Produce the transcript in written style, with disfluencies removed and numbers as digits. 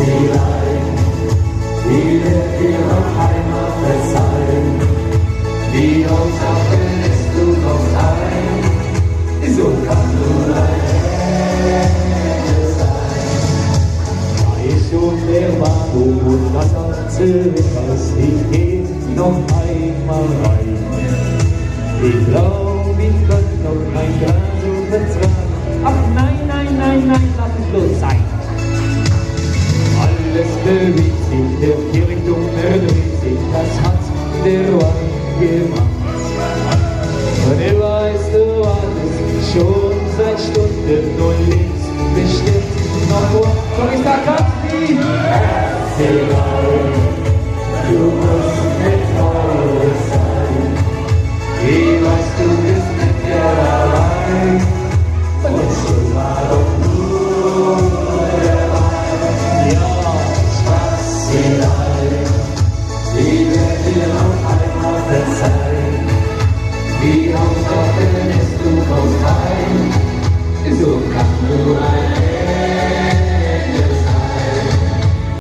Schatzilein, die wird ihrer Heimat verzeihen. Wie uns auch ist, du kommst heim, so kann nur ein Ende sein. Da ist schon der Bahnhof und das ganze Haus, ich geh noch einmal rein. Ich glaub, ich könnte noch mein Gras übertragen. Ach nein, nein, nein, nein, lass es bloß sein. Alles bewegt sich, der Kirchturm erdreht sich, das hat der Wein gemacht. Und er weiß, du wartest schon seit Stunden und lebst bestimmt noch vor. So ist da ganz wie Herzelein, du musst mit Freude sein. Wie weißt du, bist mit dir allein und schon war doch nur der Wein. Ja, Schatzilein, die wird dir noch einmal verzeihen. Wie auch offen ist, du kommst heim, so kann nur ein